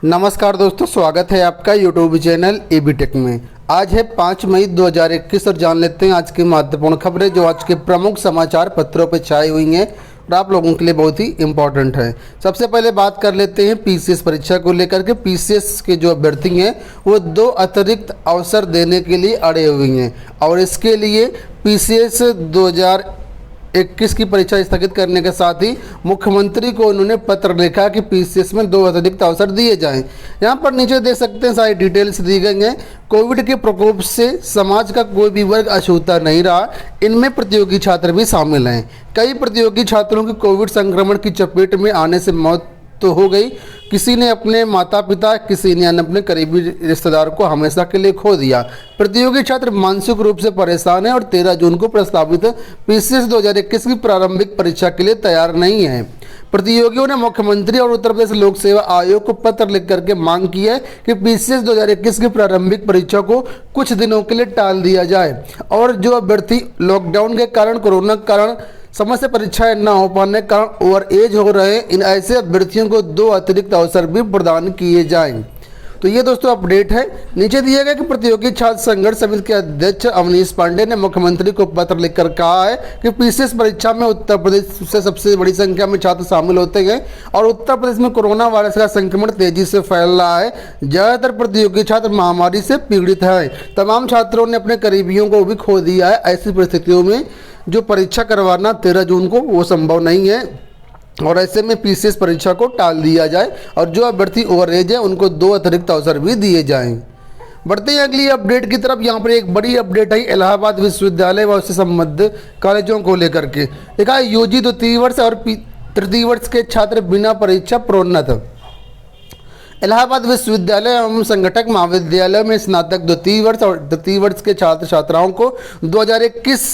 नमस्कार दोस्तों, स्वागत है आपका यूट्यूब चैनल एबी टेक में। आज है 5 मई 2021 और जान लेते हैं आज की महत्वपूर्ण खबरें जो आज के प्रमुख समाचार पत्रों पर छाई हुई हैं और आप लोगों के लिए बहुत ही इम्पोर्टेंट है। सबसे पहले बात कर लेते हैं पीसीएस परीक्षा को लेकर के। पीसीएस के जो अभ्यर्थी हैं वो 2 अतिरिक्त अवसर देने के लिए अड़े हुए हैं और इसके लिए पीसीएस 2021 की परीक्षा स्थगित करने के साथ ही मुख्यमंत्री को उन्होंने पत्र लिखा कि पीसीएस में 2 अतिरिक्त अवसर दिए जाएं। यहाँ पर नीचे देख सकते हैं सारी डिटेल्स दी गई हैं। कोविड के प्रकोप से समाज का कोई भी वर्ग अछूता नहीं रहा, इनमें प्रतियोगी छात्र भी शामिल हैं। कई प्रतियोगी छात्रों की कोविड संक्रमण की चपेट में आने से मौत तो हो गई, किसी ने अपने माता पिता, किसी ने अपने करीबी रिश्तेदार को हमेशा के लिए खो दिया। प्रतियोगी छात्र मानसिक रूप से परेशान हैं और 13 जून को प्रस्तावित पीसीएस 2021 की प्रारंभिक परीक्षा के लिए तैयार नहीं है। प्रतियोगियों ने मुख्यमंत्री और उत्तर प्रदेश लोक सेवा आयोग को पत्र लिख करके मांग की है कि पीसीएस 2021 की प्रारंभिक परीक्षा को कुछ दिनों के लिए टाल दिया जाए और जो अभ्यर्थी लॉकडाउन के कारण, कोरोना के कारण समय से परीक्षाएं न हो पाने के कारण ओवर एज हो रहे हैं, इन ऐसे अभ्यर्थियों को 2 अतिरिक्त अवसर भी प्रदान किए जाएं। तो ये दोस्तों अपडेट है। नीचे दिया गया कि प्रतियोगी छात्र संघर्ष समिति के अध्यक्ष अवनीश पांडे ने मुख्यमंत्री को पत्र लिखकर कहा है कि पीसीएस परीक्षा में उत्तर प्रदेश से सबसे बड़ी संख्या में छात्र शामिल होते हैं और उत्तर प्रदेश में कोरोना वायरस का संक्रमण तेजी से फैल रहा है। ज़्यादातर प्रतियोगी छात्र महामारी से पीड़ित हैं। तमाम छात्रों ने अपने करीबियों को भी खो दिया है। ऐसी परिस्थितियों में जो परीक्षा करवाना 13 जून को वो संभव नहीं है और ऐसे में पीसीएस परीक्षा को टाल दिया जाए और जो अभ्यर्थी ओवर एज है उनको 2 अतिरिक्त अवसर भी दिए जाएं। बढ़ते हैं अगली अपडेट की तरफ। यहाँ पर एक बड़ी अपडेट है इलाहाबाद विश्वविद्यालय व उससे संबद्ध कॉलेजों को लेकर के। देखा यूजी द्वितीय वर्ष और तृतीय वर्ष के छात्र बिना परीक्षा प्रोन्नत। इलाहाबाद विश्वविद्यालय एवं संगठक महाविद्यालय में स्नातक द्वितीय वर्ष और तृतीय वर्ष के छात्र छात्राओं को 2021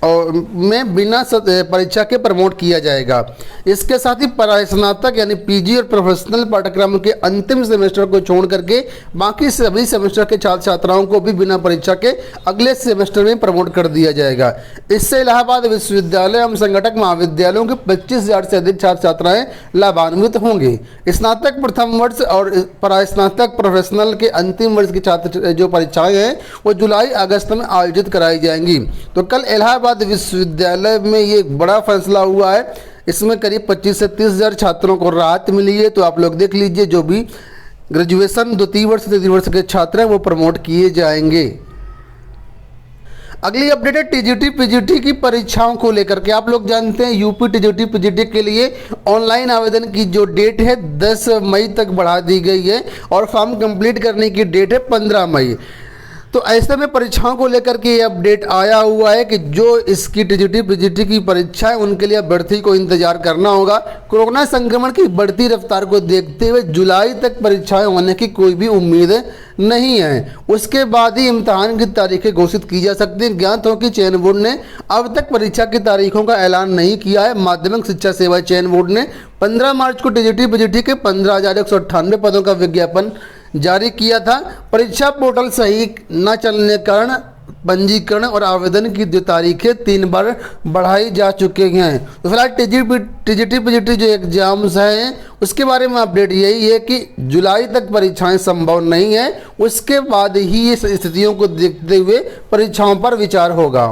में बिना परीक्षा के प्रमोट किया जाएगा। इसके साथ ही स्नातक यानी पीजी और प्रोफेशनल पाठ्यक्रम के अंतिम सेमेस्टर को छोड़ करके बाकी सभी सेमेस्टर के छात्र छात्राओं को भी बिना परीक्षा के अगले सेमेस्टर में प्रमोट कर दिया जाएगा। इससे इलाहाबाद विश्वविद्यालय एवं संगठक महाविद्यालयों के 25,000 से अधिक छात्र छात्राएं लाभान्वित होंगे। स्नातक प्रथम वर्ष और स्नातक प्रोफेशनल के अंतिम वर्ष के छात्र जो परीक्षाएं हैं वो जुलाई अगस्त में आयोजित कराई जाएंगी। तो कल इलाहाबाद विश्वविद्यालय में ये एक बड़ा फैसला हुआ है। इसमें करीब 25 से 30,000 छात्रों को राहत मिली है। तो आप लोग देख लीजिए, जो भी ग्रेजुएशन द्वितीय वर्ष तृतीय वर्ष के छात्र हैं वो प्रमोट किए जाएंगे। अगली अपडेट है टीजीटी पीजीटी की परीक्षाओं को लेकर के। आप लोग जानते हैं यूपी टीजीटी पीजीटी के लिए ऑनलाइन आवेदन की जो डेट है 10 मई तक बढ़ा दी गई है और फॉर्म कंप्लीट करने की डेट है 15 मई। तो ऐसे में परीक्षाओं को लेकर के ये अपडेट आया हुआ है कि जो इसकी टीजीटी पीजीटी की परीक्षा है उनके लिए अभ्यर्थी को इंतजार करना होगा। कोरोना संक्रमण की बढ़ती रफ्तार को देखते हुए जुलाई तक परीक्षाएं होने की कोई भी उम्मीद नहीं है। उसके बाद ही इम्तिहान की तारीखें घोषित की जा सकती हैं। ज्ञात हो कि चयन बोर्ड ने अब तक परीक्षा की तारीखों का ऐलान नहीं किया है। माध्यमिक शिक्षा सेवा चयन बोर्ड ने 15 मार्च को टीजीटी पीजीटी के 15,198 पदों का विज्ञापन जारी किया था। परीक्षा पोर्टल सही न चलने के कारण पंजीकरण और आवेदन की जो तारीखें 3 बार बढ़ाई जा चुके हैं। तो फिलहाल टीजीटी पीजीटी जो एग्जाम्स हैं उसके बारे में अपडेट यही है कि जुलाई तक परीक्षाएं संभव नहीं है। उसके बाद ही ये स्थितियों को देखते हुए परीक्षाओं पर विचार होगा।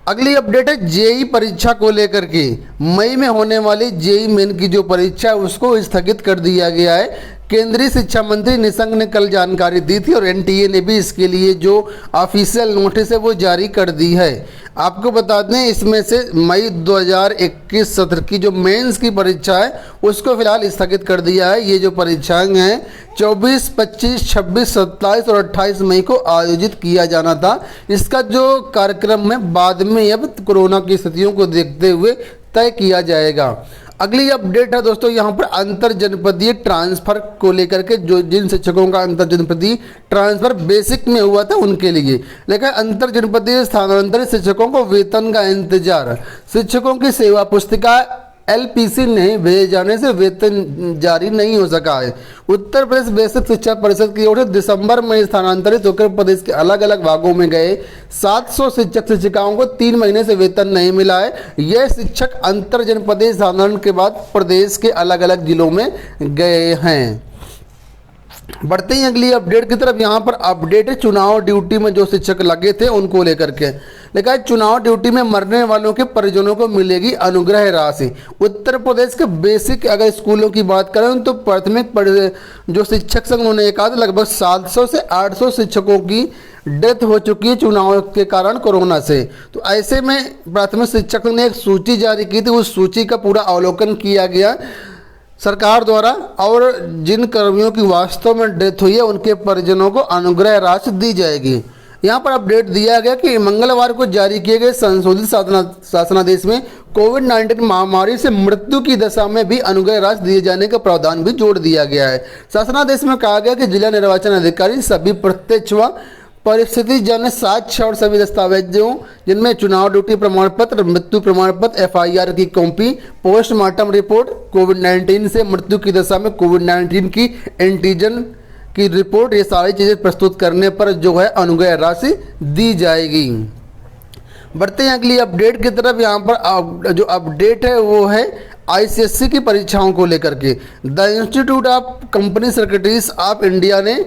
अगली अपडेट है जेई परीक्षा को लेकर के। मई में होने वाली जेई मेन की जो परीक्षा है उसको स्थगित कर दिया गया है। केंद्रीय शिक्षा मंत्री निशंक ने कल जानकारी दी थी और एनटीए ने भी इसके लिए जो ऑफिशियल नोटिस है वो जारी कर दी है। आपको बता दें इसमें से मई 2021 सत्र की जो मेंस की परीक्षा है उसको फिलहाल स्थगित कर दिया है। ये जो परीक्षाएं हैं 24, 25, 26, 27 और 28 मई को आयोजित किया जाना था। इसका जो कार्यक्रम है बाद में अब कोरोना की स्थितियों को देखते हुए तय किया जाएगा। अगली अपडेट है दोस्तों यहाँ पर अंतर जनपदीय ट्रांसफर को लेकर के। जो जिन शिक्षकों का अंतर जनपदीय ट्रांसफर बेसिक में हुआ था उनके लिए, लेकिन अंतर जनपदीय स्थानांतरित शिक्षकों को वेतन का इंतजार। शिक्षकों की सेवा पुस्तिका एलपीसी नहीं भेजे जाने से वेतन जारी नहीं हो सका है। उत्तर प्रदेश बेसिक शिक्षा परिषद की ओर से दिसंबर में स्थानांतरित होकर प्रदेश के अलग अलग भागों में गए 700 शिक्षक शिक्षिकाओं को 3 महीने से वेतन नहीं मिला है। यह शिक्षक अंतर जनपदीय स्थानांतरण के बाद प्रदेश के अलग अलग जिलों में गए हैं। बढ़ते ही अगली अपडेट की तरफ। यहाँ पर अपडेट है चुनाव ड्यूटी में जो शिक्षक लगे थे उनको लेकर के। लिखा है चुनाव ड्यूटी में मरने वालों के परिजनों को मिलेगी अनुग्रह राशि। उत्तर प्रदेश के बेसिक अगर स्कूलों की बात करें तो प्राथमिक जो शिक्षक संघ उन्होंने कहा था लगभग 700 से 800 शिक्षकों की डेथ हो चुकी है चुनाव के कारण कोरोना से। तो ऐसे में प्राथमिक शिक्षक ने एक सूची जारी की थी, उस सूची का पूरा अवलोकन किया गया सरकार द्वारा और जिन कर्मियों की वास्तव में डेथ हुई है उनके परिजनों को अनुग्रह राशि दी जाएगी। यहाँ पर अपडेट दिया गया कि मंगलवार को जारी किए गए संशोधित शासनादेश में कोविड-19 महामारी से मृत्यु की दशा में भी अनुग्रह राशि दिए जाने का प्रावधान भी जोड़ दिया गया है। शासनादेश में कहा गया कि जिला निर्वाचन अधिकारी सभी प्रत्यक्ष व परिस्थिति जन साक्ष्य और सभी दस्तावेजों जिनमें चुनाव ड्यूटी प्रमाण पत्र, मृत्यु प्रमाण पत्र, एफआईआर की कॉपी, पोस्टमार्टम रिपोर्ट, कोविड-19 से मृत्यु की दशा में कोविड-19 की एंटीजन की रिपोर्ट, ये सारी चीज़ें प्रस्तुत करने पर जो है अनुग्रह राशि दी जाएगी। बढ़ते हैं अगली अपडेट की तरफ। यहाँ पर जो अपडेट है वो है आईसीएससी की परीक्षाओं को लेकर के। The institute of company secretaries of India ने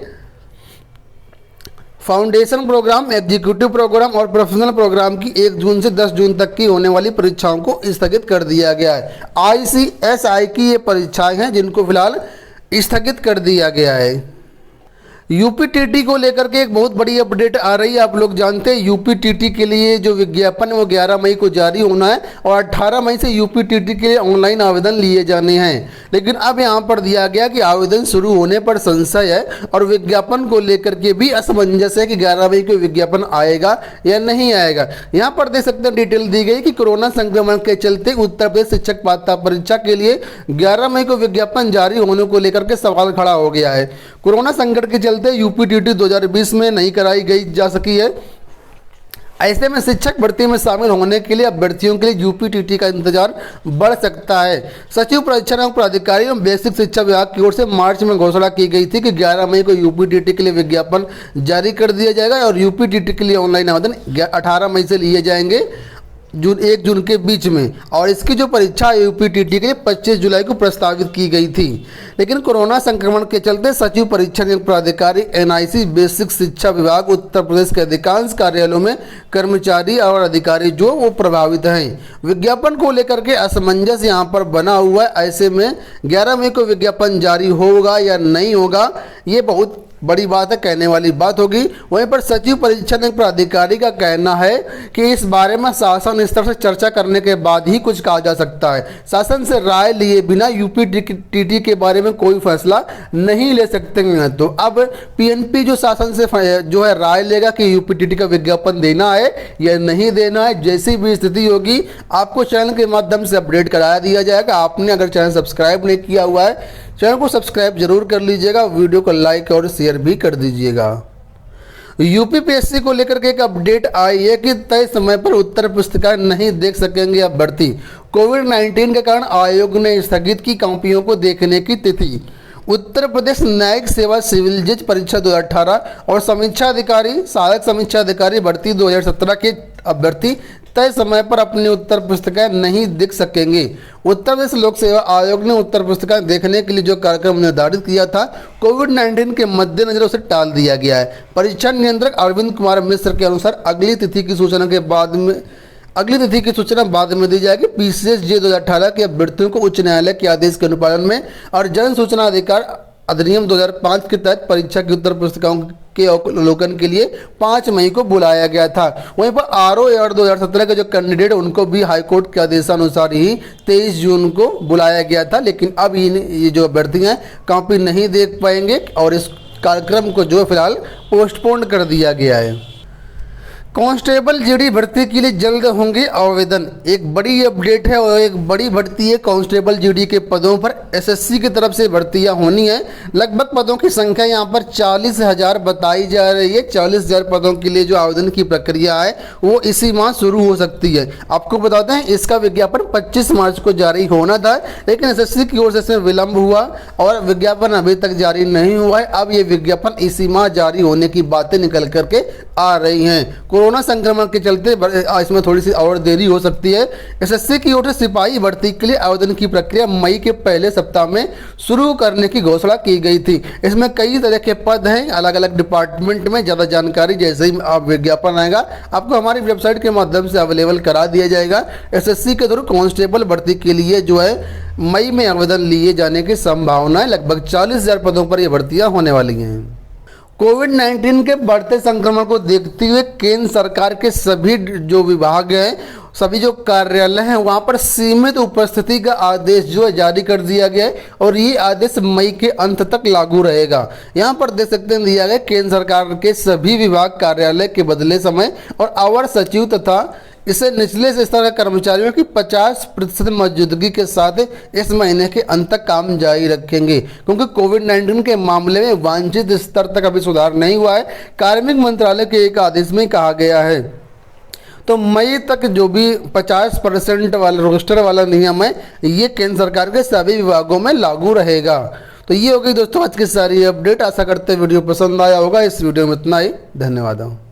फाउंडेशन प्रोग्राम, एग्जीक्यूटिव प्रोग्राम और प्रोफेशनल प्रोग्राम की 1 जून से 10 जून तक की होने वाली परीक्षाओं को स्थगित कर दिया गया है। आईसीएसआई की ये परीक्षाएं हैं जिनको फिलहाल स्थगित कर दिया गया है। यूपीटीटी को लेकर के एक बहुत बड़ी अपडेट आ रही है। आप लोग जानते हैं यूपीटीटी के लिए जो विज्ञापन है वो 11 मई को जारी होना है और 18 मई से यूपीटीटी के लिए ऑनलाइन आवेदन लिए जाने हैं। लेकिन अब यहाँ पर दिया गया कि आवेदन शुरू होने पर संशय है और विज्ञापन को लेकर के भी असमंजस है कि 11 मई को विज्ञापन आएगा या नहीं आएगा। यहाँ पर देख सकते हैं डिटेल दी गई कि कोरोना संक्रमण के चलते उत्तर प्रदेश शिक्षक पात्रता परीक्षा के लिए 11 मई को विज्ञापन जारी होने को लेकर के सवाल खड़ा हो गया है। कोरोना संकट के चलते यूपीटीटी 2020 में नहीं कराई गई जा सकी है। ऐसे में शिक्षक भर्ती में शामिल होने के लिए अभ्यर्थियों के लिए यूपीटीटी का इंतजार बढ़ सकता है। सचिव परीक्षण एवं प्राधिकारी एवं बेसिक शिक्षा विभाग की ओर से मार्च में घोषणा की गई थी कि 11 मई को यूपीटीटी के लिए विज्ञापन जारी कर दिया जाएगा और यूपीटीटी के लिए ऑनलाइन आवेदन 18 मई से लिए जाएंगे 1 जून के बीच में। और इसकी जो परीक्षा यूपीटीटी के लिए 25 जुलाई को प्रस्तावित की गई थी। लेकिन कोरोना संक्रमण के चलते सचिव परीक्षण प्राधिकारी एनआईसी बेसिक शिक्षा विभाग उत्तर प्रदेश के अधिकांश कार्यालयों में कर्मचारी और अधिकारी जो वो प्रभावित हैं। विज्ञापन को लेकर के असमंजस यहाँ पर बना हुआ है। ऐसे में 11 मई को विज्ञापन जारी होगा या नहीं होगा ये बहुत बड़ी बात है, कहने वाली बात होगी। वहीं पर सचिव परीक्षण प्राधिकारी का कहना है कि इस बारे में शासन स्तर से चर्चा करने के बाद ही कुछ कहा जा सकता है। शासन से राय लिए बिना यूपीटीटी के बारे में कोई फैसला नहीं ले सकते हैं। तो अब पीएनपी जो शासन से जो है राय लेगा कि यूपीटीटी का विज्ञापन देना है या नहीं देना है। जैसी भी स्थिति होगी आपको चैनल के माध्यम से अपडेट कराया दिया जाएगा। आपने अगर चैनल सब्सक्राइब नहीं किया हुआ है चैनल को सब्सक्राइब जरूर कर लीजिएगा, वीडियो को लाइक और शेयर भी कर दीजिएगा। यूपीपीएससी को लेकर के एक अपडेट आई है कि तय समय पर उत्तर पुस्तिकाएं नहीं देख सकेंगे अभ्यर्थी। कोविड-19 के कारण आयोग ने स्थगित की कॉपियों को देखने की तिथि। उत्तर प्रदेश न्यायिक सेवा सिविल जज परीक्षा 2018 और समीक्षा अधिकारी, सहायक समीक्षा अधिकारी भर्ती 2017 के अभ्यर्थी तय समय पर अपनी उत्तर पुस्तिकाएं नहीं देख सकेंगे। उत्तर प्रदेश लोक सेवा आयोग ने उत्तर पुस्तिकाएं देखने के लिए जो कार्यक्रम निर्धारित किया था कोविड-19 के मद्देनजर उसे टाल दिया गया है। परीक्षा नियंत्रक अरविंद कुमार मिश्र के अनुसार अगली तिथि की सूचना बाद में दी जाएगी। पीसीएस जे 2018 के अभ्यर्थियों को उच्च न्यायालय के आदेश के अनुपालन में और जन सूचना अधिकार अधिनियम 2005 के तहत परीक्षा की उत्तर पुस्तिकाओं के अवलोकन के लिए 5 मई को बुलाया गया था। वहीं पर आरओ 2017 के जो कैंडिडेट उनको भी हाईकोर्ट के आदेशानुसार ही 23 जून को बुलाया गया था। लेकिन अब ये जो अभ्यर्थी हैं कॉपी नहीं देख पाएंगे और इस कार्यक्रम को जो फिलहाल पोस्टपोन कर दिया गया है। कांस्टेबल जीडी भर्ती के लिए जल्द होंगे आवेदन। एक बड़ी अपडेट है और एक बड़ी भर्ती है। कांस्टेबल जीडी के पदों पर एसएससी की तरफ से भर्तियां होनी है। लगभग पदों की संख्या यहां पर 40,000 बताई जा रही है। 40,000 पदों के लिए जो आवेदन की प्रक्रिया है वो इसी माह शुरू हो सकती है। आपको बताते हैं इसका विज्ञापन 25 मार्च को जारी होना था, लेकिन एसएससी की ओर से इसमें विलंब हुआ और विज्ञापन अभी तक जारी नहीं हुआ है। अब ये विज्ञापन इसी माह जारी होने की बातें निकल करके आ रही हैं। कोरोना संक्रमण के चलते इसमें थोड़ी सी और देरी हो सकती है। एसएससी की ओर से सिपाही भर्ती के लिए आवेदन की प्रक्रिया मई के पहले सप्ताह में शुरू करने की घोषणा की गई थी। इसमें कई तरह के पद हैं अलग अलग डिपार्टमेंट में। ज़्यादा जानकारी जैसे ही आप विज्ञापन आएगा आपको हमारी वेबसाइट के माध्यम से अवेलेबल करा दिया जाएगा। एसएससी के थ्रू कांस्टेबल भर्ती के लिए जो है मई में आवेदन लिए जाने की संभावना है। लगभग 40,000 पदों पर यह भर्तियां होने वाली हैं। कोविड-19 के बढ़ते संक्रमण को देखते हुए केंद्र सरकार के सभी जो विभाग हैं, सभी जो कार्यालय हैं, वहां पर सीमित उपस्थिति का आदेश जो है जारी कर दिया गया है और ये आदेश मई के अंत तक लागू रहेगा। यहां पर देख सकते हैं दिया गया केंद्र सरकार के सभी विभाग कार्यालय के बदले समय और अवर सचिव तथा इसे निचले स्तर के कर्मचारियों की 50% मौजूदगी के साथ इस महीने के अंत तक काम जारी रखेंगे, क्योंकि कोविड-19 के मामले में वांछित स्तर तक अभी सुधार नहीं हुआ है। कार्मिक मंत्रालय के एक आदेश में कहा गया है। तो मई तक जो भी 50% वाला रोस्टर वाला नियम है ये केंद्र सरकार के सभी विभागों में लागू रहेगा। तो ये हो गई दोस्तों आज की सारी अपडेट। आशा करते हैं वीडियो पसंद आया होगा। इस वीडियो में इतना ही। धन्यवाद।